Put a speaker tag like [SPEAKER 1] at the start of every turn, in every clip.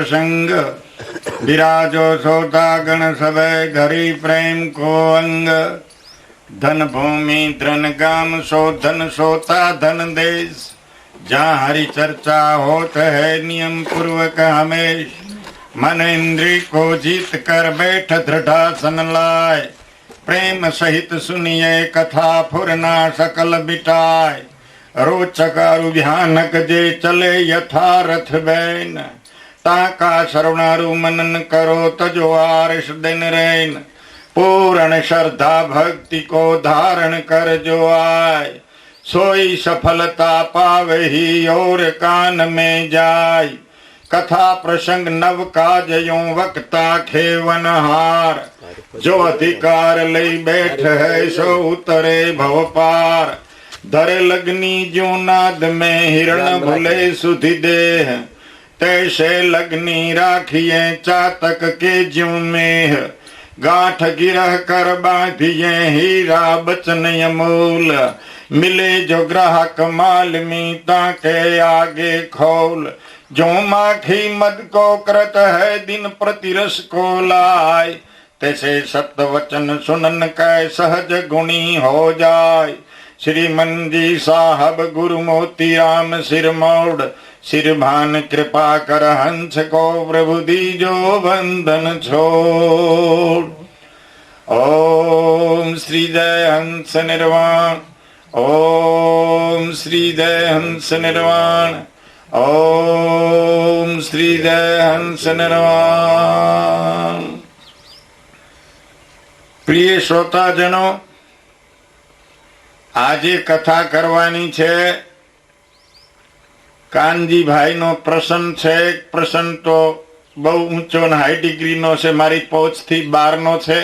[SPEAKER 1] प्रसंग विराजो सोता गण सबे घरी प्रेम को अंग धन भूमि धन गाम सो धन सोता धन देश जहाँ हरि चर्चा होत है नियम पूर्वक हमेश मन इंद्री को जीत कर बैठ दृढ़ासन लाए प्रेम सहित सुनिए कथा फुरना सकल बिटाए रोचक भयानक जे चले यथारथ बैन ताका श्रवणारु मनन करो तजो आरिश दिन रैन पूर्ण श्रद्धा भक्ति को धारण कर जो आए सोई सफलता पावे ही और कान में जाय कथा प्रसंग नव काज यो वक्ता खेवन हार जो अधिकार ले बैठ है सो उतरे भव पार धरे लगनी जो नाद में हिरण भुले सुधि देह तैसे लगनी राखिए चातक के ज्यों मेह गांठ गिरह कर बांधिए हीरा बचन अमूल मिले जो ग्राहक माल मीता के आगे खोल जो माखी मद को कृत है दिन प्रति रस को लाए तैसे सत्य वचन सुनन कै सहज गुणी हो जाए श्रीमन जी साहब गुरु मोती राम सिर मोड़ सिर भान कृपा कर हंस को प्रभु दीजो बंधन छोड़ ओम श्री जय हंस निर्वाण ओम श्री जय हंस निर्वाण ओम श्री जय हंस निर्वाण। प्रिय श्रोताजनो, આજે કથા કરવાની છે કાનજીભાઈ નો પ્રસંગ છે। પ્રસંગ તો બહુ ઊંચો ને હાઈ ડિગ્રી નો છે, મારી પહોંચથી બહારનો છે,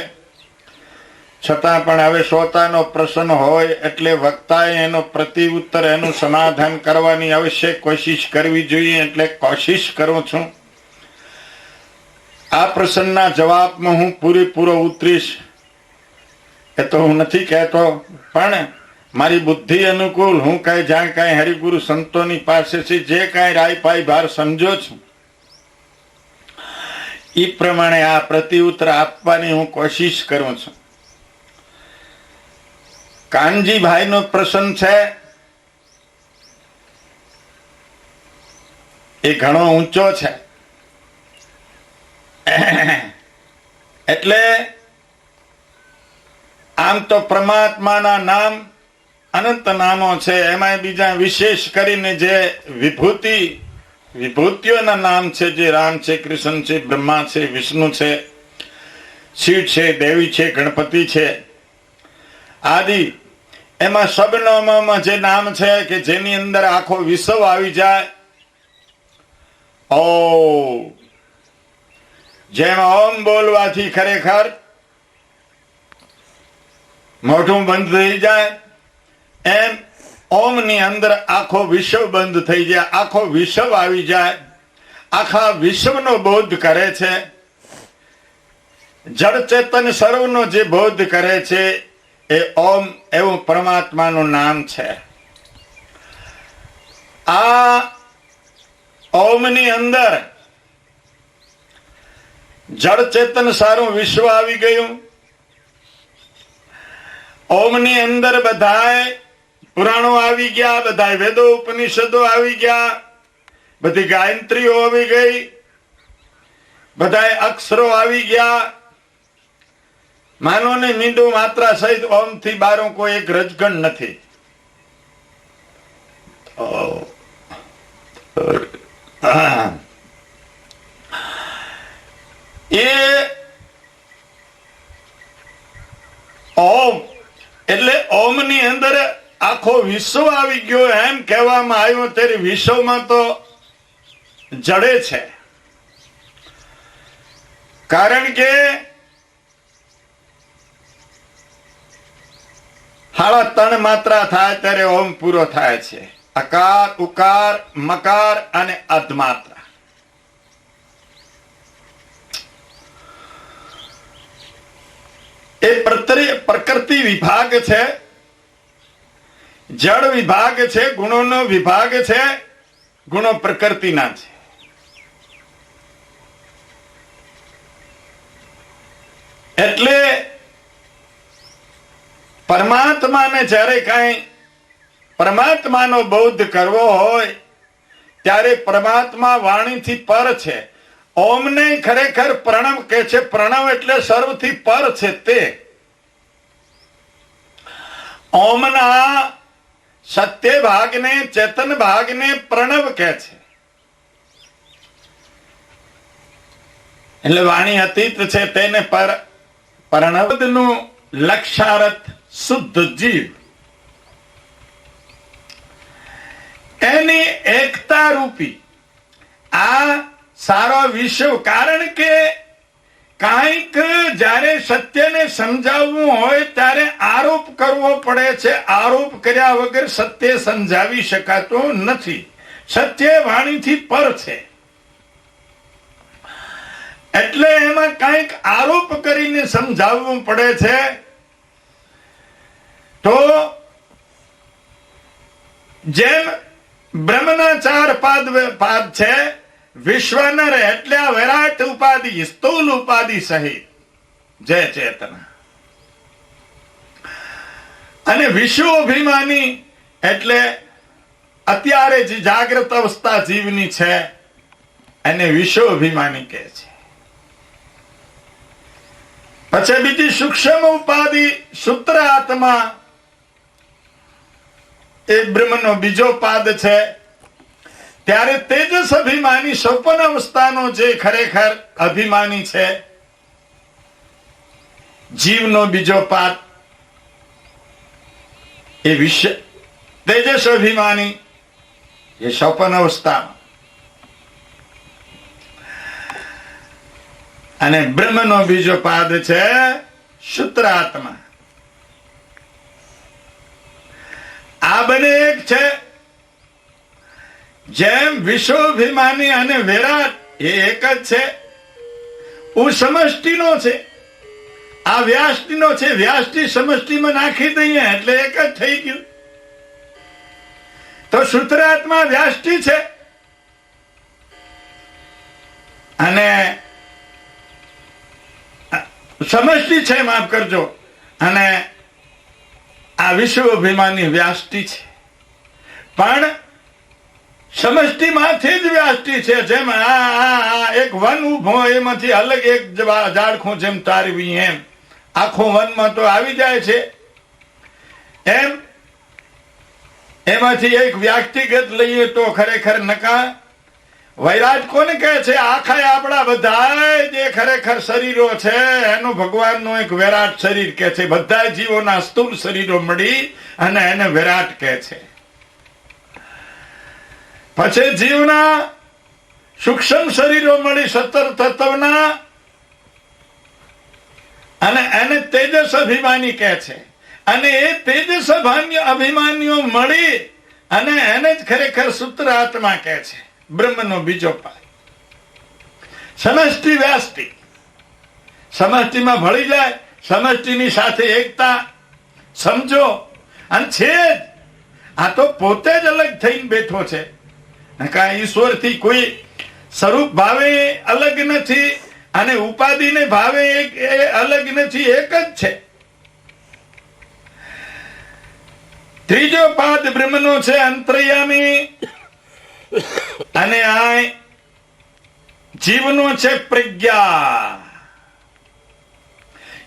[SPEAKER 1] છતાં પણ હવે શ્રોતાનો પ્રસંગ હોય એટલે વક્તાએ એનો પ્રતિઉત્તર એનું સમાધાન કરવાની અવશ્ય કોશિશ કરવી જોઈએ, એટલે કોશિશ કરું છું। આ પ્રસંગના જવાબમાં હું પૂરેપૂરો ઉતરીશ એ તો હું નથી કહેતો, પણ મારી બુદ્ધિ અનુકૂળ હું કઈ જ્યાં કઈ હરિગુરુ સંતોની પાસેથી જે કઈ રાય પાઈ ભાર સમજો છું એ પ્રમાણે આ પ્રતિઉત્તર આપવાની હું કોશિશ કરું છું। કાનજીભાઈનો પ્રસંગ છે એ ઘણો ઊંચો છે, એટલે આમ તો પરમાત્માના નામ અનંત નામો છે, એમાં બીજા વિશેષ કરીને જે વિભૂતિઓના નામ છે, જે રામ છે, કૃષ્ણ છે, બ્રહ્મા છે, વિષ્ણુ છે, શિવ છે, દેવી છે, ગણપતિ છે આદિ, એમાં શબનામમાં જે નામ છે કે જેની અંદર આખો વિશ્વ આવી જાય, ઓ જેમ ઓમ બોલવાથી ખરેખર મોઢું બંધ થઈ જાય એમ ઓમ ની અંદર આખો વિશ્વ બંધ થઈ જાય, આખો વિશ્વ આવી જાય, આખા વિશ્વનો બોધ કરે છે, જડ ચેતન સર્વનો જે બોધ કરે છે એ ઓમ એવું પરમાત્માનું નામ છે। આ ઓમની અંદર જડ ચેતન સારું વિશ્વ આવી ગયું। ઓમની અંદર બધાય પુરાણો આવી ગયા, બધા વેદો ઉપનિષદો આવી ગયા, બધી ગાયત્રીઓ આવી ગઈ, બધા અક્ષરો આવી ગયા। માનો ને મીંડુ માત્રા સહિત ઓમ થી બારું કોઈ એક રજગણ નથી। એ ઓમ એટલે ઓમ ની અંદર આખો વિશ્વ આવી ગયો એમ કહેવામાં આવ્યું, ત્યારે વિશ્વમાં તો જડે છે, કારણ કે 3 માત્રા થાય ત્યારે ઓમ પૂરો થાય છે, અકાર, ઉકાર, મકાર અને અધમાત્રા। એ પ્રકૃતિ વિભાગ છે, જળ વિભાગ છે, ગુણોનો વિભાગ છે, ગુણો પ્રકૃતિના છે। એટલે પરમાત્માને જ્યારે કાંઈ પરમાત્માનો બોધ કરવો હોય ત્યારે પરમાત્મા વાણીથી પર છે. ઓમને ખરેખર પ્રણવ કે છે. પ્રણવ એટલે સર્વથી પર છે. તે ઓમના સત્ય ભાગને, ચેતન ભાગને પ્રણવ કહે છે. એટલે વાણી અતીત છે તેને પર પ્રણવનું લક્ષાર્થ શુદ્ધ જીવ, એની એકતા રૂપી આ સારો વિશ્વ. કારણ કે કાંઈક જ્યારે સત્યને સમજાવવું હોય ત્યારે આરોપ કરવો પડે છે. આરોપ કર્યા વગર સત્ય સમજાવી શકાતું નથી. સત્ય વાણીથી પર છે એટલે એમાં કાંઈક આરોપ કરીને સમજાવવું પડે છે. તો જેમ બ્રહ્મના 4 પાદ છે, વિશ્વનર એટલે આ વિરાટ ઉપાધિ, સ્થૂલ ઉપાધિ સહિત જય ચેતના, અને વિશ્વોભિમાની એટલે અત્યારે જે જાગ્રત અવસ્થા જીવની છે એને વિશ્વોભિમાની કહે છે. પછી બીજી સૂક્ષ્મ ઉપાધિ સૂત્ર આત્મા, એ બ્રહ્મનો બીજો પાદ છે. ત્યારે તેજસ અભિમાની સ્વપ્ન અવસ્થાનો જે ખરેખર અભિમાની છે, જીવનો બીજો પાદ એ વિશ્વ તેજસ અભિમાની એ સ્વપ્ન અવસ્થામાં, અને બ્રહ્મનો બીજો પાદ છે શુદ્ર આત્મા. આ બંને એક છે. જેમ વિશ્વભિમાની અને વિરાટ એ એક જ છે. હું સમષ્ટિનો છે, આ વ્યાષ્ટિનો છે. વ્યાષ્ટિ સમષ્ટિમાં નાખી દઈએ એટલે એક જ થઈ ગયું. તો સૂત્રાત્મા વ્યાષ્ટિ છે અને સમષ્ટિ છે, માફ કરજો, અને આ વિશ્વભિમાની વ્યાષ્ટિ છે. પણ સમષ્ટિમાંથી જ વ્યાષ્ટિ છે. જેમ એક વન ઉભો એમાંથી અલગ એક ઝાડખું જેમ તારવી, એમ આખો વનમાં તો આવી જાય છે. એમ એમાંથી એક વ્યક્તિગત લઈએ તો ખરેખર નકા. વૈરાટ કોને કહે છે? આખા આપણા બધા જે ખરેખર શરીરો છે એનું ભગવાનનું એક વિરાટ શરીર કહે છે. બધા જીવોના સ્થૂળ શરીરો મળી અને એને વિરાટ કહે છે. પછી જીવના સૂક્ષ્મ શરીરો મળી 17 તત્વના, અને એને તેજસ અભિમાની કહે છે. અને એ તેજસ અભિમાનીઓ મળી અને એને જ ખરેખર સૂત્ર આત્મા કહે છે. બ્રહ્મનો બીજો પાદ સમષ્ટિ વ્યાષ્ટિ. સમષ્ટિમાં ભળી જાય, સમષ્ટિની સાથે એકતા સમજો. અને છે આ તો પોતે જ અલગ થઈને બેઠો છે. કાંઈ ઈશ્વરથી કોઈ સ્વરૂપ ભાવે અલગ નથી અને ઉપાધિને ભાવે અલગ નથી, એક જ છે. ત્રીજો પાદ બ્રહ્મનો છે અંતર્યામી, અને આ જીવનો છે પ્રજ્ઞા.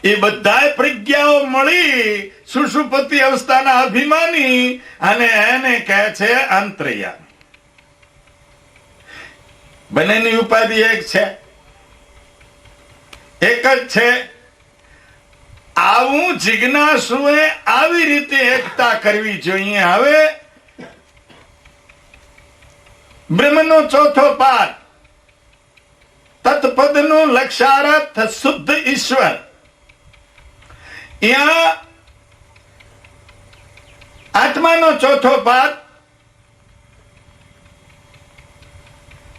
[SPEAKER 1] એ બધા પ્રજ્ઞાઓ મળી સુષુપ્તિ અવસ્થાના અભિમાની, અને એને કહે છે અંતર્યામી. બંનેની ઉપાધિ એક છે, એક જ છે. આવું જિજ્ઞાસુએ આવી રીતે એકતા કરવી જોઈએ. હવે બ્રહ્મનો ચોથો પાદ તત્પદનું લક્ષાર્થ શુદ્ધ ઈશ્વર. અહીંયા આત્માનો ચોથો પાદ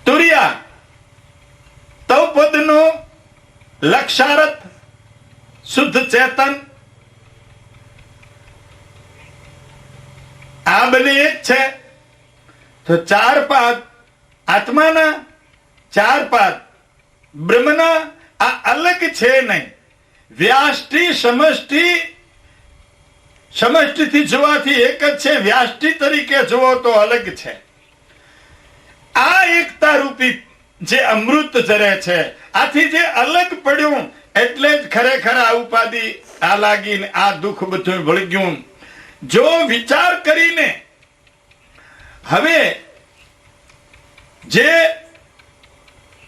[SPEAKER 1] તુર્યા, તૌપદનું લક્ષાર્થ શુદ્ધ ચેતન. આ બંને એક છે. તો 4 પાદ આત્માના, 4 પાદ બ્રહ્મના, આ અલગ છે નહીં. વ્યાષ્ટિ સમષ્ટિથી જોવાથી એક જ છે, વ્યાષ્ટિ તરીકે જુઓ તો અલગ છે. આ એકતા રૂપી જે અમૃત જરે છે, આથી જે અલગ પડ્યું એટલે જ ખરેખર આ ઉપાધિ આ લાગીને આ દુઃખ બધું વળગ્યું. જો વિચાર કરીને હવે જે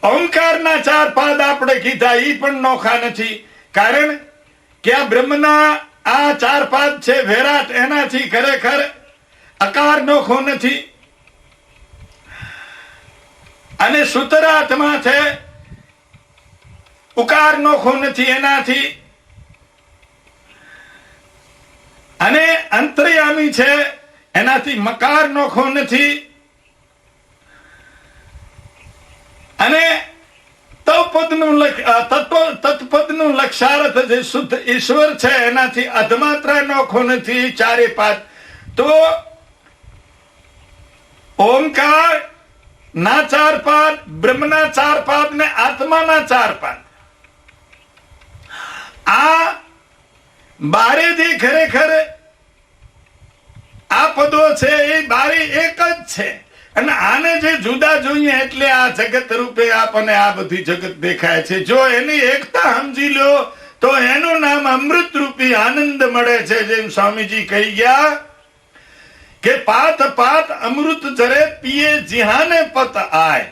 [SPEAKER 1] ઓમકારના 4 પાદ આપણે કીધા એ પણ નોખા નથી. કારણ કે આ બ્રહ્મના આ 4 પાદ છે વિરાટ, એનાથી ખરેખર અકાર નોખો નથી. અને સૂત્રાર્થમાં છે ઉકાર નોખો નથી એનાથી. અને અંતર્યામી છે એનાથી મકાર નોખો નથી. અને તત્પદનું લક્ષાર્થ જે શુદ્ધ ઈશ્વર છે એનાથી અધમાત્રા નોખો નથી. 4 પાદ તો ઓમકાર ના 4 પાદ, બ્રહ્મના 4 પાદ ને આત્માના 4 પાદ, આ બારે જે ખરેખર આ પદો છે એ બારે એક જ છે. અને આને જે જુદા જોઈએ એટલે આ જગત રૂપે આપણને આ બધી જગત દેખાય છે. જો એની એકતા સમજી લો તો એનું નામ અમૃત રૂપી આનંદ મળે છે. જેમ સ્વામીજી કહી ગયા કે પાત પાત અમૃત જરે પીએ જીહાને પત આય.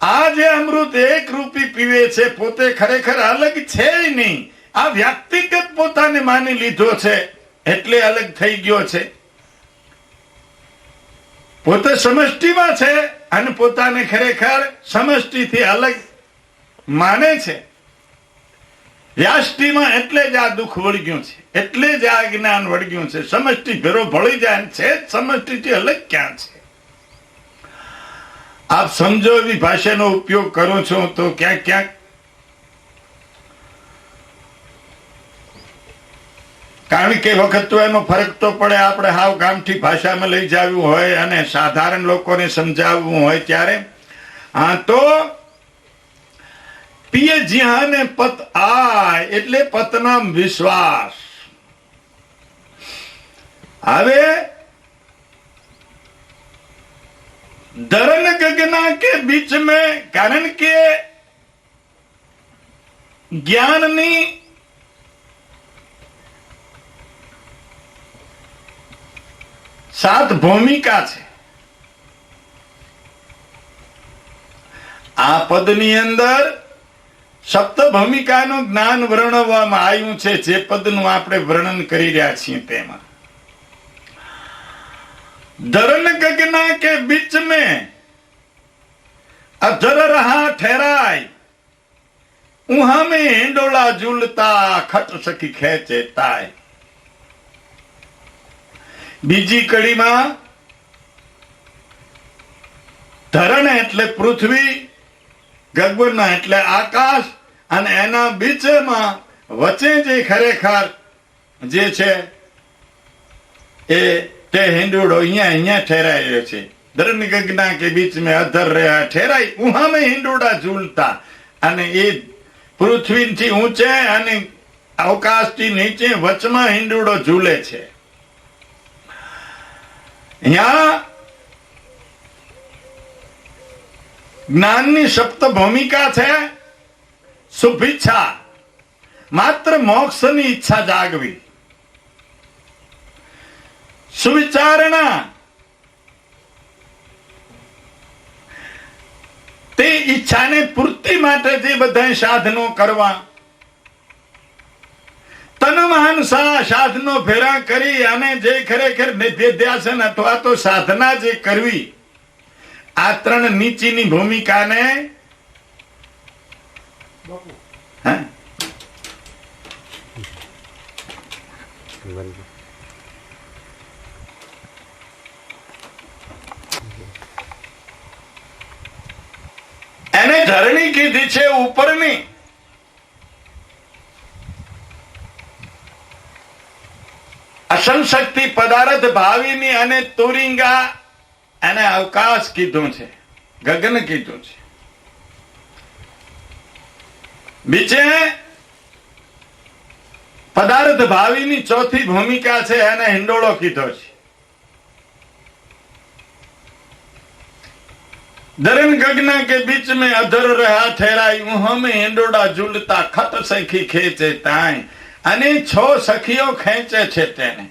[SPEAKER 1] આ જે અમૃત એક રૂપી પીવે છે પોતે ખરેખર અલગ છે નહીં. આ વ્યક્તિગત પોતાને માની લીધો છે એટલે અલગ થઈ ગયો છે. પોતે સમષ્ટિમાં છે અને પોતાને ખરેખર સમષ્ટિથી અલગ માને છે. વ્યાષ્ટિમાં એટલે જ આ દુઃખ વળગ્યું છે, એટલે જ આ જ્ઞાન વળગ્યું છે. સમષ્ટિ ભેરો ભળી જાય છે, સમષ્ટિથી અલગ ક્યાં છે? આપ સમજો એવી ભાષાનો ઉપયોગ કરો છો તો ક્યાંક ક્યાંક કારણ કે વખત તો એનો ફરક તો પડે. આપણે હાવ ગામઠી ભાષામાં લઈ જવું હોય અને સાધારણ લોકોને સમજાવવું હોય ત્યારે હા તો પિય જ્યાં પત આય એટલે પતનામ વિશ્વાસ. હવે ધરન ગગના કે બીચ में કારણ કે જ્ઞાનની સાત ભૂમિકા છે. આ પદની અંદર સપ્ત ભૂમિકાનું જ્ઞાન વર્ણવવામાં આવ્યું છે. જે પદનું આપણે વર્ણન કરી રહ્યા છીએ તેમાં ધરન ગગના કે બીચ में अधर रहा ठहराय उहा में हिंडोला झूलता खट सखी खेचे ताय. બીજી કડીમાં ધરણ એટલે પૃથ્વી, ગગન એટલે આકાશ અને એના બીચમાં વચ્ચે જે ખરેખર જે છે એ તે હિંડોળો અહીંયા ઠેરાયેલો છે. ધરણ ગગના કે બીચ में अधर रहा ठहराय उहा में हिंडोला झूलता. અને એ પૃથ્વીથી ઊંચે અને અવકાશથી નીચે વચમાં હિંડોળો ઝૂલે છે. અહીંયા જ્ઞાનની સપ્ત ભૂમિકા છે. શુભેચ્છા, માત્ર મોક્ષની ઈચ્છા જાગવી. સુવિચારણા, તે ઈચ્છાને પૂર્તિ માટે જે બધા સાધનો કરવા. તનમાનસા સાધનો ભેરા કરી અને જે ખરેખર નિધ્યાસન અથવા તો સાધના જે કરવી, આ 3 નીચેની ભૂમિકાને એને ધરણી કીધી છે ઉપરની. અસંશક્તિ પદાર્થ ભાવીની અને તુરિંગા એને અવકાશ કીધું છે, ગગન કીધું છે. બીજે પદાર્થ ભાવીની ચોથી ભૂમિકા છે, એને હિંડોળો કીધો છે. दरन गगना के बीच में अधर रहा ठहराई हमें हिंडोड़ा झूलता खत सखी खेचे ताई અને 6 સખીઓ ખેંચે છે તેને.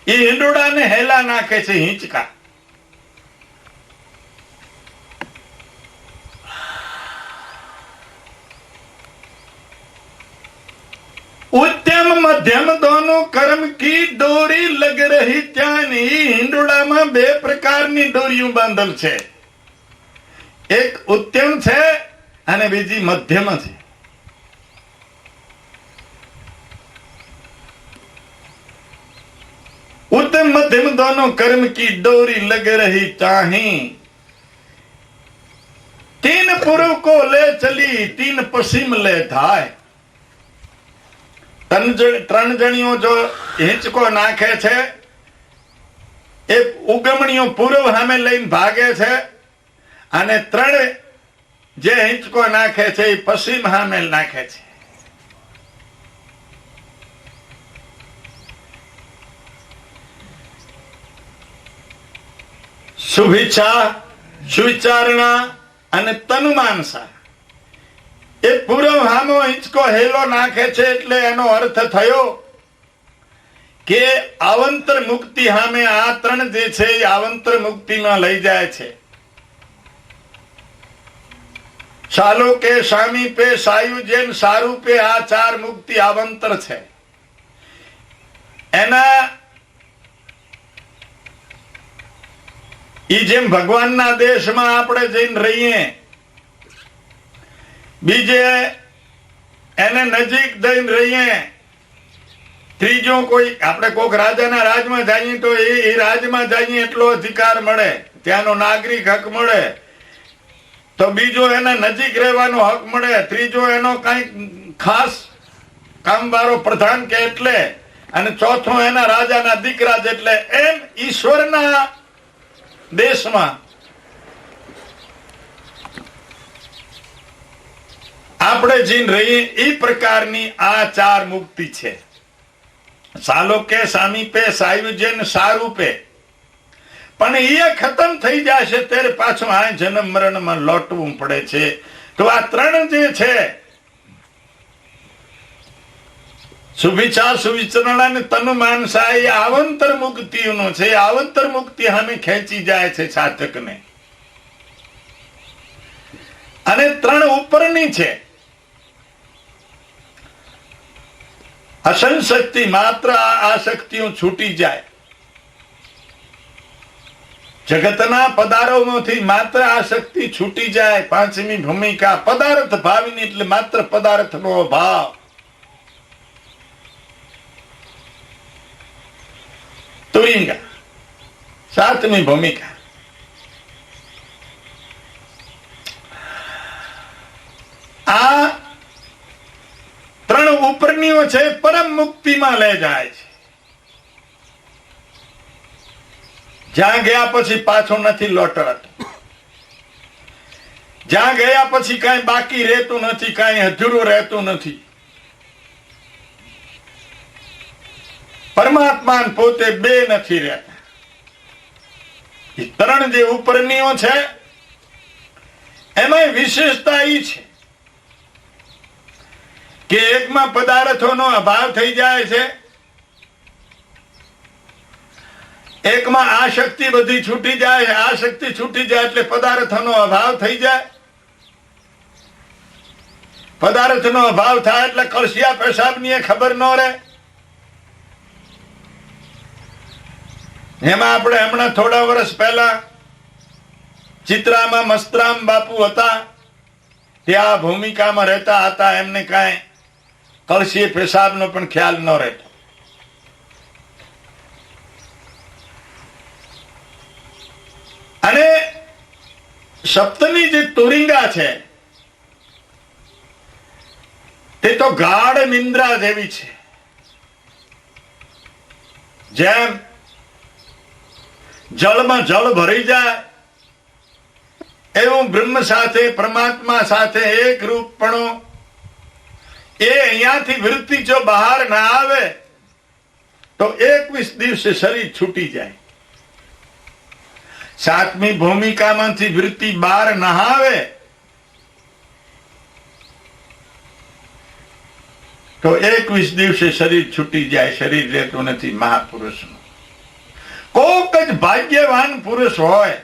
[SPEAKER 1] એ હિંડોળાને હેલા નાખે છે હિંચકા. उत्तम मध्यम दोनों कर्म की डोरी लग रही त्यानी. हिंडोळाમાં બે પ્રકારની ડોરીઓ બાંધલ છે. એક ઉત્તમ છે અને બીજી મધ્યમ છે. उत्तम मध्यम दोनों कर्म की डोरी लग रही चाही. 3 पूर्व को ले चली 3 पश्चिम ले धाय. 3 જણીઓ જો હિંચકો નાખે છે, એ ઉગમણીઓ પૂર્વ સામે લઈને ભાગે છે, અને 3 જે હિંચકો નાખે છે એ પશ્ચિમ સામે નાખે છે. શુભેચ્છા, સુવિચારણા અને તનુમાનસા, એ પૂર્વ હામો હિંચકો હેલો નાખે છે, એટલે એનો અર્થ થયો કે આવંતર મુક્તિ સામે આ 3 જે છે એ આવંતર મુક્તિમાં લઈ જાય છે. શાલો કે સામી પે સાયુજન સારૂપે, આ 4 મુક્તિ આવંતર છે. એના ઈ જેમ ભગવાનના દેશમાં આપણે જઈને રહીએ, બીજે એને નજીક જઈને રહીએ, ત્રીજો કોઈ આપણે કોઈક રાજાના રાજમાં જઈએ તો એ રાજમાં જઈએ એટલો અધિકાર મળે, ત્યાંનો નાગરિક હક મળે, તો બીજો એના નજીક રહેવાનો હક મળે, ત્રીજો એનો કઈક ખાસ કામવાળો પ્રધાન કે એટલે, અને ચોથો એના રાજાના દીકરા જેટલે. એમ ઈશ્વરના દેશમાં આપણે જીન રહીએ એ પ્રકારની આ 4 મુક્તિ છે. સાલોકે સામીપે સાયુજન સારૂપે. પણ એ ખતમ થઈ જશે ત્યારે પાછું આ જન્મ મરણમાં લોટવું પડે છે. તો આ 3 જે છે, શુભિચાર, સુવિચરણા અને તનુમાનસા, એ આવંતર મુક્તિનો છે. આવંતર મુક્તિ સામે ખેંચી જાય છે સાધકને. અને 3 ઉપરની છે. અસંશક્તિ, માત્ર આ શક્તિઓ છૂટી જાય. જગતના પદાર્થોમાંથી માત્ર આ શક્તિ છૂટી જાય. 5મી ભૂમિકા પદાર્થ ભાવીની, એટલે માત્ર પદાર્થનો ભાવ. તુરિંગા 7મી ભૂમિકા. આ 3 ઉપરનીઓ છે, પરમ મુક્તિમાં લઈ જાય છે. જ્યાં ગયા પછી પાછો નથી લોટરાતો. જ્યાં ગયા પછી કઈ બાકી રહેતું નથી, કઈ અધૂરું રહેતું નથી. પરમાત્મા પોતે બે નથી રહેતા. એ 3 જે ઉપરનીઓ છે એમાં વિશેષતા એ છે કે એકમાં પદાર્થોનો અભાવ થઈ જાય છે, એકમાં આ શક્તિ બધી છૂટી જાય છે. આ શક્તિ છૂટી જાય એટલે પદાર્થોનો અભાવ થઈ જાય. પદાર્થનો અભાવ થાય એટલે કળશિયા પેશાબની ખબર ન રહે. એમાં આપણે હમણાં થોડા વર્ષ પહેલા ચિત્રામાં મસ્તરામ બાપુ હતા, ત્યાં ભૂમિકામાં રહેતા હતા. એમને કાંઈ કળશી પેશાબનો પણ ખ્યાલ ન રહેતો. અને સપ્તમી જે તુરિંગા છે તે તો ગાઢ નિંદ્રા જેવી છે. જેમ જળમાં જળ ભરી જાય એવું બ્રહ્મ સાથે, પરમાત્મા સાથે એક રૂપપણું, એ અહીંયાથી વૃત્તિ જો બહાર ના આવે તો 21 દિવસે શરીર છૂટી જાય. 7મી ભૂમિકામાંથી વૃત્તિ બહાર ના આવે તો 21 દિવસે શરીર છૂટી જાય. શરીર રહેતું નથી મહાપુરુષનું. કોક જ ભાગ્યવાન પુરુષ હોય,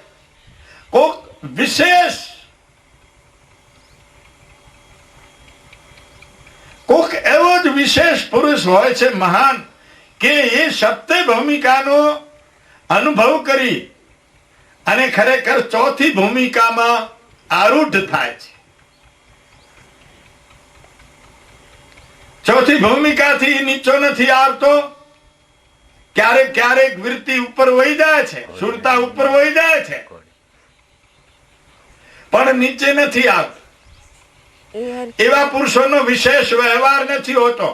[SPEAKER 1] કોક વિશેષ, કોક એવો જ વિશેષ પુરુષ હોય છે મહાન, કે એ સપ્તે ભૂમિકાનો અનુભવ કરી અને ખરેખર ચોથી ભૂમિકામાં આરૂઢ થાય છે. ચોથી ભૂમિકાથી નીચો નથી આવતો. ક્યારેક ક્યારેક વૃત્તિ ઉપર વહી જાય છે, સુરતા ઉપર વહી જાય છે, પણ નીચે નથી આવતો. એવા પુરુષોનો વિશેષ વ્યવહાર નથી હોતો.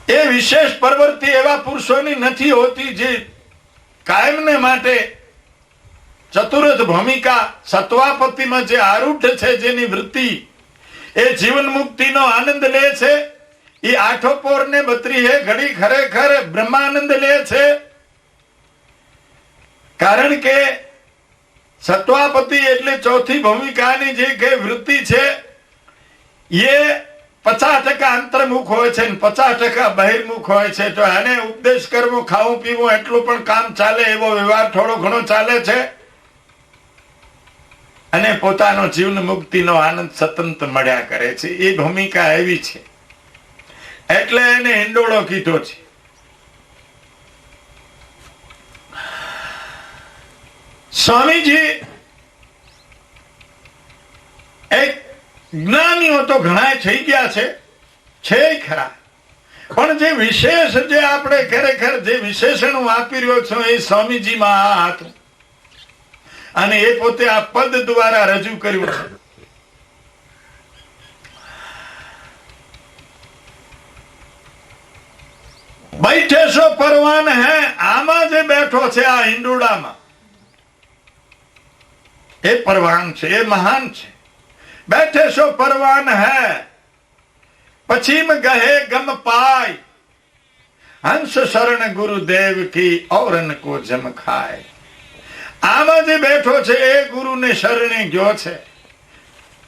[SPEAKER 1] એ વિશેષ પ્રવૃત્તિ એવા પુરુષોની નથી હોતી જે કાયમને માટે ચતુર્થ ભૂમિકા સત્વાપતિમાં જે આરૂઢ છે, જેની વૃત્તિ એ જીવન મુક્તિનો આનંદ લે છે. એ 8 પોર ને 32 ઘડી ખરેખર બ્રહ્માનંદ લે છે. કારણ કે સત્વાપતિ એટલે ચોથી ભૂમિકાની જે કે વૃત્તિ છે એ 50% અંતર્મુખ હોય છે, 50% બહિર્મુખ હોય છે. તો એને ઉપદેશ કરવો, ખાવું પીવું એટલું પણ કામ ચાલે, એવો વ્યવહાર થોડો ઘણો ચાલે છે. અને પોતાનો જીવન મુક્તિનો આનંદ સતત મળ્યા કરે છે. એ ભૂમિકા એવી છે, એટલે એને હિંડોળો કીધો છે. સ્વામીજી એક જ્ઞાનીઓ તો ઘણા થઈ ગયા છે ખરા, પણ જે વિશેષ, જે આપણે ખરેખર જે વિશેષણ આપી રહ્યો છો એ સ્વામીજીમાં આ હતું. અને એ પોતે આ પદ દ્વારા રજૂ કર્યું છે. बैठे सो परवान है, आमा जे बैठो छे आ हिंडोड़ामां ए परवान छे, ए महान छे. बैठे सो परवान है, पछीम गहे गम पाय, हंस शरण गुरुदेव की औरन को जम खाए. आमा जे बैठो छे ए गुरु ने शरणे गयो छे,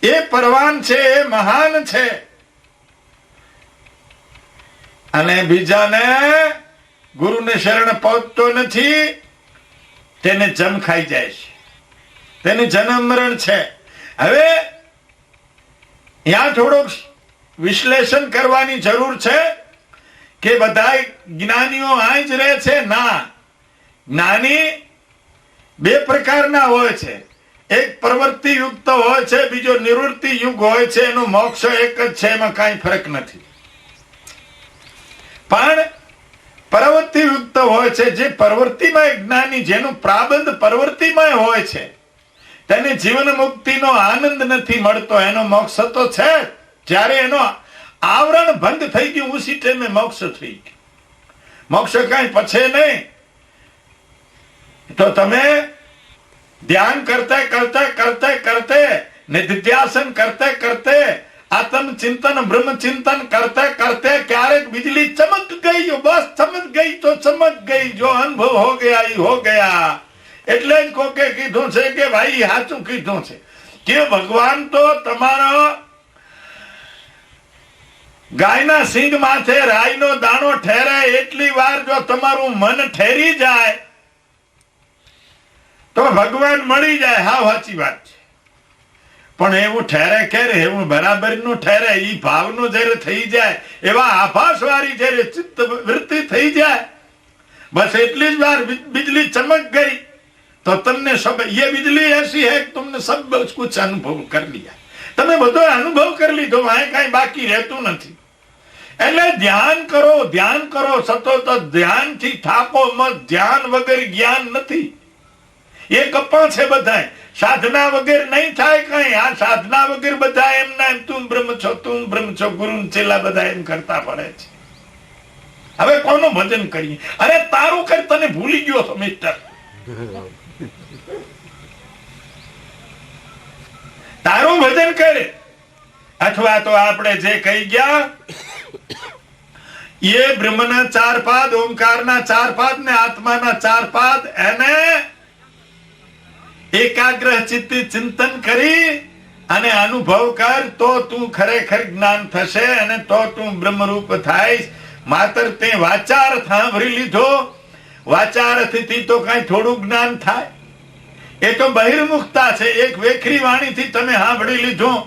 [SPEAKER 1] ए परवान छे, ए महान छे. અને બીજાને ગુરુને શરણ પહોંચતો નથી, તેને જમ ખાઈ જાય છે, તેને જન્મ મરણ છે. હવે ત્યાં થોડુંક વિશ્લેષણ કરવાની જરૂર છે કે બધા જ્ઞાનીઓ આ જ રહે છે. ના, જ્ઞાની 2 પ્રકારના હોય છે. એક પ્રવૃત્તિ યુક્ત હોય છે, બીજો નિવૃત્તિ યુગ હોય છે. એનો મોક્ષ એક જ છે, એમાં કઈ ફરક નથી. પણ પ્રવૃત્તિ યુક્ત હોય છે, જે પ્રવૃત્તિમાં જ્ઞાની, જેનું પ્રાબંધ પ્રવૃત્તિમાં હોય છે, તેને જીવન મુક્તિનો આનંદ નથી મળતો. એનો મોક્ષ તો છે, જ્યારે એનો આવરણ ભંગ થઈ ગયું ઉસી ટાઈમે મોક્ષ થઈ ગયું. મોક્ષ કઈ પછી નહીં. તો તમે ધ્યાન કરતે કરતે કરતે કરતે, નિધ્યાસન કરતે કરતે, आत्म चिंतन ब्रह्म चिंतन करते करते क्यारेक बिजली चमक गई, बस चमक गई तो चमक गई. जो अनुभव हो गया ही हो गया. એટલે જ કોકે કીધું છે કે ભાઈ સાચું કીધું છે કે ભગવાન તો તમારો ગાયના સિંગ માથે રાઈનો દાણો ઠેરે એટલી વાર જો તમારું મન ઠેરી જાય તો ભગવાન મળી જાય. હા, સાચી વાત છે. પણ એવું ઠેરે ક્યારે? એવું બરાબર નું ઠેરે. ઈ ભાવનું જયારે થઈ જાય, એવા આભાસ વાળી જયારે ચિત્ત વૃત્તિ થઈ જાય, બસ એટલી જ વાર बिजली चमक गई तो तुमने सब, ये बिजली ऐसी है कि तुमने सब कुछ अनुभव कर लिया. તમે બધો અનુભવ કરી લીધો, વાંહે કઈ બાકી રહેતું નથી. એટલે ધ્યાન કરો, ધ્યાન કરો, સતત ધ્યાનથી થાકો મત. ધ્યાન વગર જ્ઞાન નથી. એ કપા છે બધા. સાધના વગર નહીં થાય કઈ. આ સાધના વગર બધા એમના એમ તું બ્રહ્મ છો, તું બ્રહ્મ છો, ગુરુ ચેલા બધા એમ કરતા પડે છે. હવે કોનું ભજન કરીએ? અરે તારું કર, તને ભૂલી ગયો છો મિસ્ટર. તારું ભજન કરે. અથવા તો આપણે જે કહી ગયા એ બ્રહ્મના 4 પાદ, ઓમકારના 4 પાદ ને આત્માના 4 પાદ, એને એકાગ્ર ચિત્તે ચિંતન કરી અને અનુભવ કર તો તું ખરેખર જ્ઞાન થશે અને તો તું બ્રહ્મરૂપ થાઈશ. માત્ર તે વાચાર સાંભળી લીધો, વાચારથી તો કઈ થોડું જ્ઞાન થાય? એ તો બહિર્મુખતા છે. એક વેખરી વાણીથી તમે સાંભળી લીધું,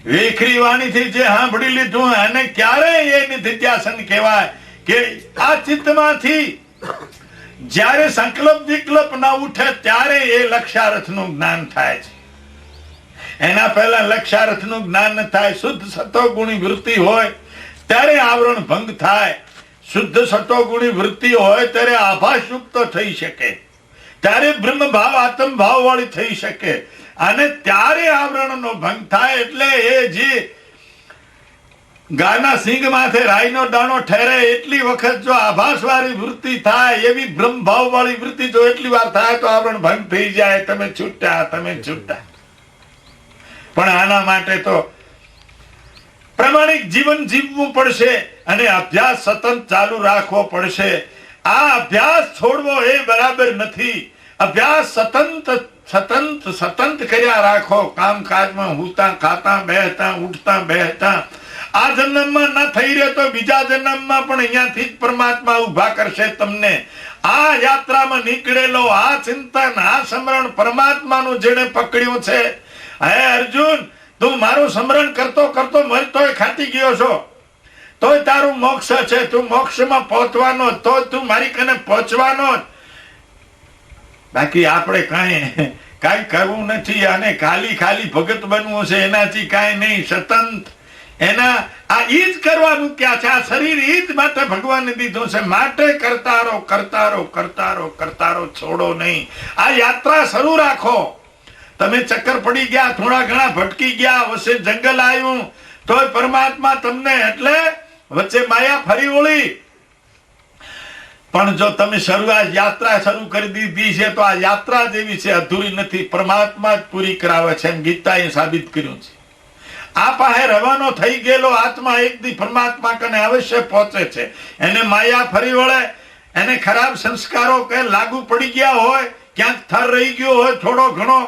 [SPEAKER 1] વેખરી વાણીથી જે સાંભળી લીધું અને ક્યારેય એ નિધ્યાસન કહેવાય કે આ ચિત્તમાંથી જ્યારે સંકલ્પ વિકલ્પ ના ઉઠે ત્યારે એ લક્ષાર્થનું જ્ઞાન થાય છે. એના પહેલા લક્ષાર્થનું જ્ઞાન ન થાય. શુદ્ધ સતોગુણી વૃત્તિ હોય ત્યારે આવરણ ભંગ થાય. શુદ્ધ સતોગુણી વૃત્તિ હોય ત્યારે આભાસયુક્ત થઈ શકે, ત્યારે બ્રહ્મ ભાવ આત્મ ભાવ વાળી થઈ શકે અને ત્યારે આવરણનો ભંગ થાય. એટલે એ જે ગાના સિંગ માથે રાઈનો દાણો ઠેરે એટલી વખત જો આભાસ વાળી વૃત્તિ થાય, એવી બ્રહ્મ ભાવ વાળી વૃત્તિ જો એટલી વાર થાય તો આવરણ ભંગ થઈ જાય. તમે છૂટા, તમે છૂટા. પણ આના માટે તો પ્રમાણિક જીવન જીવવું પડશે અને અભ્યાસ સતત ચાલુ રાખવો પડશે. આ અભ્યાસ છોડવો એ બરાબર નથી. અભ્યાસ સતત કર્યા રાખો. કામકાજમાં હુતા ખાતા બેહતા ઉઠતા બેહતા. આ જન્મમાં ના થઈ રહે તો બીજા જન્મમાં પણ અહીંયાથી જ પરમાત્મા ઉભા કરશે તમને. આ યાત્રામાં નીકળેલો આ ચિંતન, આ સ્મરણ પરમાત્માનું જેને પકડ્યું છે. હે અર્જુન, તું મારું સ્મરણ કરતો કરતો મરતોય ખાતી ગયો છો, તોય તારું મોક્ષ છે. તું મોક્ષમાં પહોંચવાનો, તો તું મારી કને પહોંચવાનો. બાકી આપણે કાંઈ કરવું નથી અને ખાલી ભગત બનવું છે, એનાથી કાંઈ નહીં. સતત એના આ ઈ જ કરવાનું ક્યાં છે. આ શરીર ઈ જ માટે ભગવાને દીધું છે. માટે કરતા રહો, કરતા રહો, કરતા રહો, કરતા રહો, છોડો નહીં. આ યાત્રા શરૂ રાખો. તમે ચક્કર પડી ગયા, થોડા ઘણા ભટકી ગયા, વચ્ચે જંગલ આવ્યું તોય પરમાત્મા તમને, એટલે વચ્ચે માયા ફરી વળી. પણ જો તમે શરૂઆત યાત્રા શરૂ કરી દીધી છે તો આ યાત્રા જેવી છે, અધૂરી નથી. પરમાત્મા જ પૂરી કરાવે છે એમ ગીતાએ સાબિત કર્યું છે. આ પાસે રવાનો થઈ ગયેલો આત્મા એક દી પરમાત્મા કને અવશ્ય પહોંચે છે. એને માયા ફરી વળે, એને ખરાબ સંસ્કારો કે લાગુ પડી ગયા હોય, ક્યાંક થર રહી ગયો હોય થોડો ઘણો,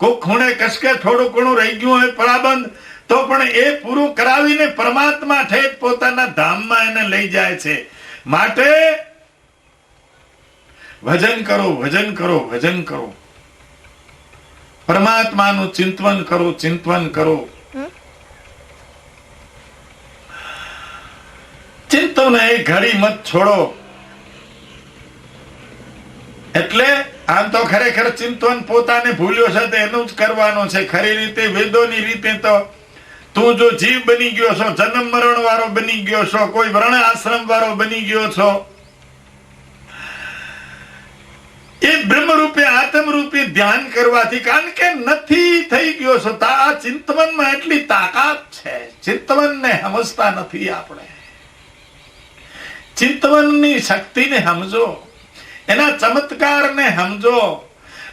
[SPEAKER 1] કોઈ ખૂણે કસકે થોડું ઘણું રહી ગયું હોય પરાબંધ, તો પણ એ પૂરું કરાવીને પરમાત્મા ઠેઠ પોતાના ધામમાં એને લઈ જાય છે. માટે ભજન કરો, ભજન કરો, ભજન કરો. પરમાત્માનું ચિંતન કરો, ચિંતન કરો. ચિંતન એ ઘડી મત છોડો. એટલે આમ તો ખરેખર ચિંતન પોતાને ભૂલ્યો છે તો એનું જ કરવાનું છે. ખરી રીતે વેદોની રીતે તો તું જો જીવ બની ગયો છો, જન્મ મરણ વાળો બની ગયો છો, કોઈ વર્ણ આશ્રમ વાળો બની ગયો છો, એ બ્રહ્મ રૂપે આત્મ રૂપે ધ્યાન કરવાથી, કારણ કે નથી થઈ ગયો છો. આ ચિંતવનમાં એટલી તાકાત છે. ચિંતવનને સમજતા નથી આપણે. ચિંતવનની શક્તિને સમજો, એના ચમત્કારને સમજો.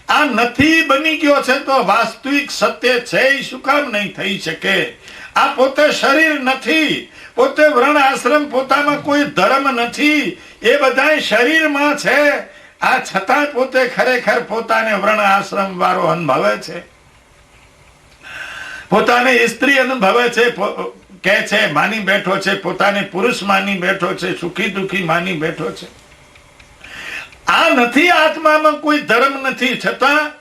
[SPEAKER 1] આ નથી બની ગયો છે તો વાસ્તવિક સત્ય છે એ શું કામ નહીં થઈ શકે? આ પોતે શરીર નથી, પોતે વર્ણ આશ્રમ, પોતામાં કોઈ ધર્મ નથી, એ બધા શરીરમાં છે. આ છતાં પોતે ખરેખર પોતાને વર્ણ આશ્રમ વાળો અનુભવે છે, પોતાને સ્ત્રી અનુભવે છે, કે છે માની બેઠો છે, પોતાને પુરુષ માની બેઠો છે, સુખી દુખી માની બેઠો છે. આ નથી, આત્મામાં કોઈ ધર્મ નથી, છતાં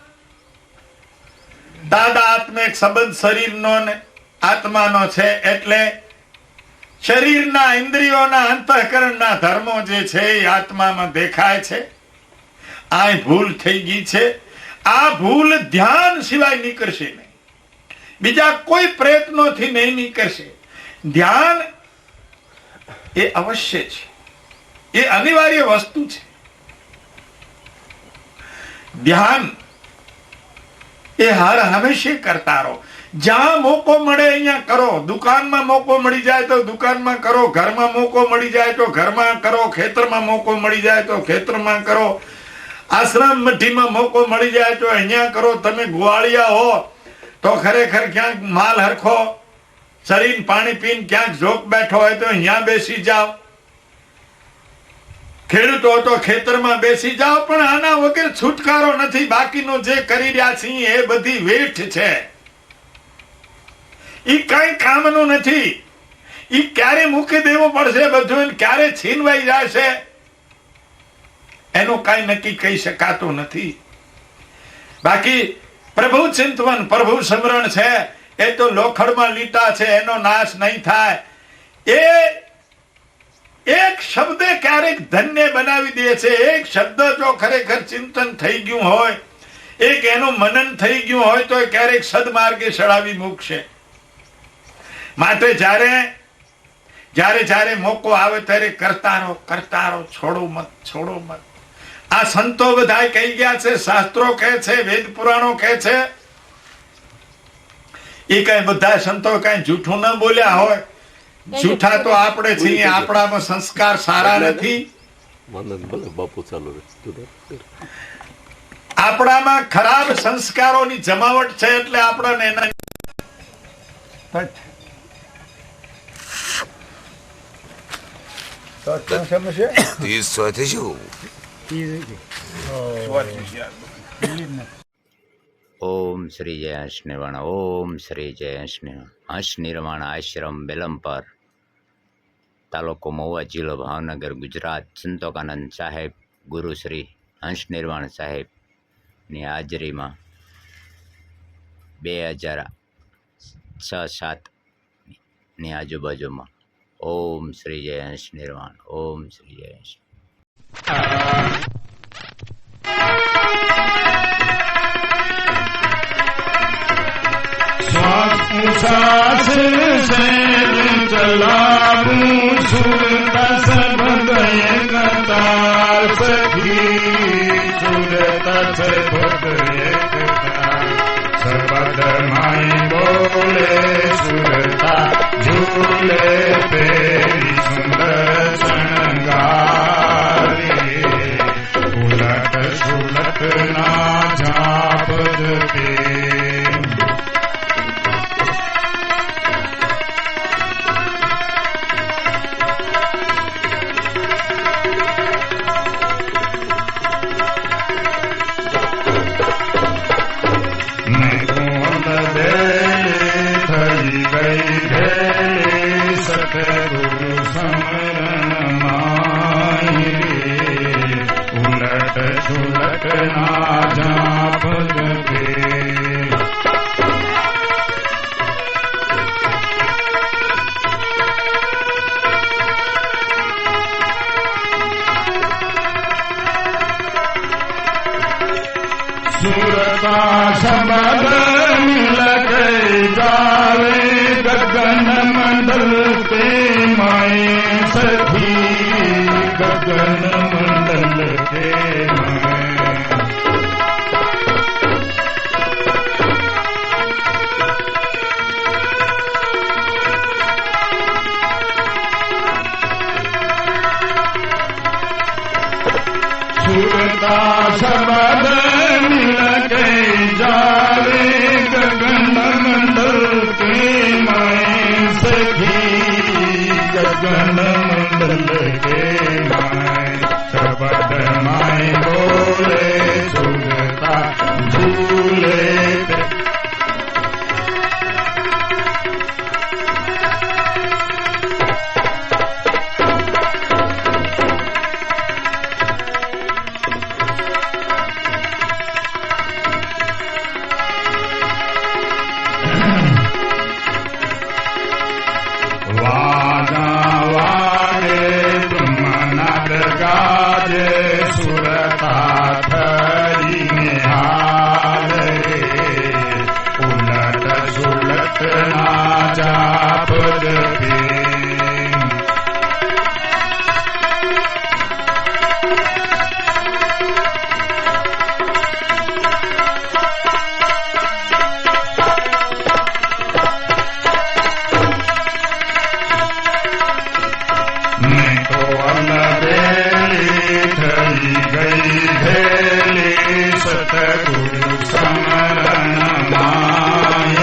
[SPEAKER 1] દાદા આત્મિક સંબંધ શરીરનો ને આત્માનો છે. એટલે શરીરના ઇન્દ્રિયોના અંતઃકરણના ધર્મો જે છે એ આત્મામાં દેખાય છે. આ ભૂલ થઈ ગઈ છે. આ ભૂલ ધ્યાન સિવાય નીકળશે નહીં, બીજા કોઈ પ્રયત્નોથી નહીં નીકળશે. ધ્યાન એ અવશ્ય છે, એ અનિવાર્ય વસ્તુ છે. ધ્યાન એ હર હંમેશા કરતા રહો. જ્યાં મોકો મળે અહીંયા કરો. દુકાનમાં મોકો મળી જાય તો દુકાનમાં કરો, ઘરમાં મોકો મળી જાય તો ઘરમાં કરો, ખેતરમાં મોકો મળી જાય તો ખેતરમાં કરો, આશ્રમ મઠીમાં મોકો મળી જાય તો અહીંયા કરો. તમે ગોવાળિયા હો તો ખરેખર ક્યાંક માલ હરખો શરીર પાણી પીને ક્યાંક ઝોક બેઠો હોય તો અહીંયા બેસી જાઓ. ખેડૂતો તો ખેતરમાં બેસી જાઓ, પણ આના વગર છુટકારો નથી. બાકીનું જે કરી રહ્યા છીએ એ બધી વેઠ છે, ઈ કઈ કામનું નથી. ઈ ક્યારે મૂકી દેવું પડશે બધું, ક્યારે છીનવાઈ જશે એનું કઈ નક્કી કહી શકાતું નથી. બાકી પ્રભુ ચિંતવન, પ્રભુ સ્મરણ છે એ તો લોખંડમાં લીટા છે, એનો નાશ નહીં થાય. એ એક શબ્દ ક્યારેક ધન્ય બનાવી દે છે. એક શબ્દ જો ખરેખર ચિંતન થઈ ગયું હોય, એક એનું મનન થઈ ગયું હોય તો ક્યારેક સદમાર્ગે ચડાવી મૂકશે. માટે જ્યારે મોકો આવે ત્યારે કરતા રહો, છોડો મત. આ સંતો બધા કહી ગયા છે, શાસ્ત્રો કહે છે, વેદ પુરાણો કહે છે. એ કઈ બધા સંતો કઈ જૂઠું ન બોલ્યા હોય. જૂઠા તો આપણે છીએ, આપણામાં સંસ્કાર સારા નથી. આપણામાં ખરાબ સંસ્કારોની જમાવટ છે, એટલે આપણને એના
[SPEAKER 2] ઓમ શ્રી જય હંસ નિર્વાણ. ઓમ શ્રી જય હંસ નિર્વાણ. હંસ નિર્વાણ આશ્રમ બેલમપર, તાલુકો મહુવા, જિલ્લો ભાવનગર, ગુજરાત. સંતોકાનંદ સાહેબ, ગુરુ શ્રી હંસ નિર્વાણ સાહેબની હાજરીમાં 2006-07 ની આજુબાજુમાં ઓમ શ્રી જય હંસ નિર્વાણ. ઓમ શ્રી જય હંસ.
[SPEAKER 1] श्वास से चलाऊं सुरता सब गए कतार सखी, सुरता सब गए कतार. सबद माई बोले सुरता झूले तेरी सुंदर शृंगारी. उलट सुलट ना झाप दे. सतगुरु समरण माई, उलट सुलट ना झाप दे. सुरता शब्द मिल गए जावे गगन मंडल के माए सखी, गगन मंडल के माए. सुरता शब्द मिल के जावे गगन मंडल के माए सखी, गगन मंडल के माए. शब्द माए बोले सुरता झूले. सुरता थरी निहाल रे, उलट सुलट ना जाप दे. मैं तो सतगुरु समरण माई,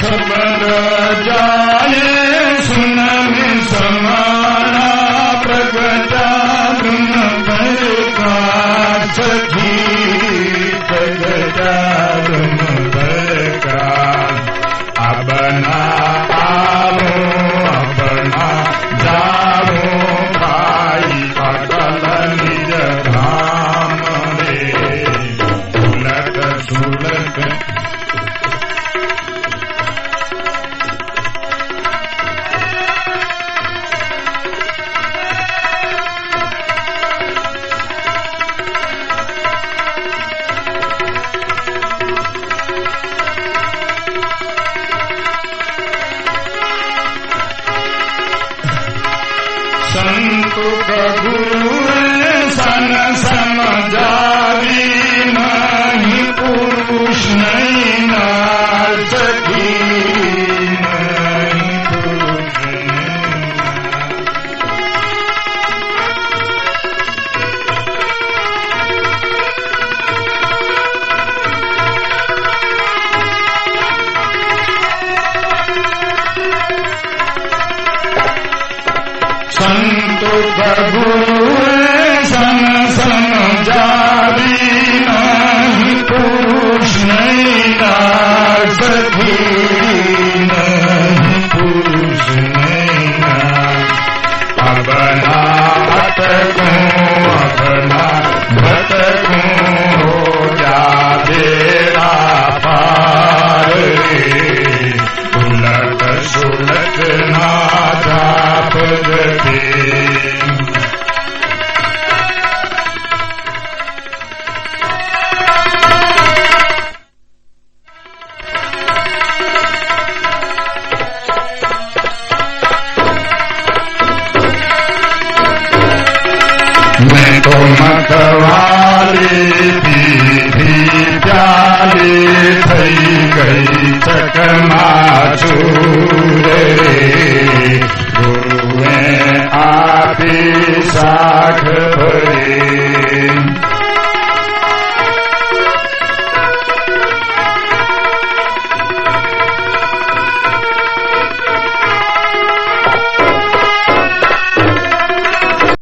[SPEAKER 1] सबद जाए सुनन समाना प्रगटा धुन भरका सखी प्रगटा धुन भरका अपना आवो अपना जाओ भाई अटल निज धाम रे सुलक सुलक संतुक गुरु सन समझावी नहीं पुरुष नहीं नार सखी नहीं पुरुष संतुक गुरु सन समझावी नहीं पुरुष नहीं नार सखी नहीं पुरुष नहीं नार अपना भटकूं अपना भटकूं हो जा तेरा पार उलट सुलट ना जाप दे मैं तो मतवाली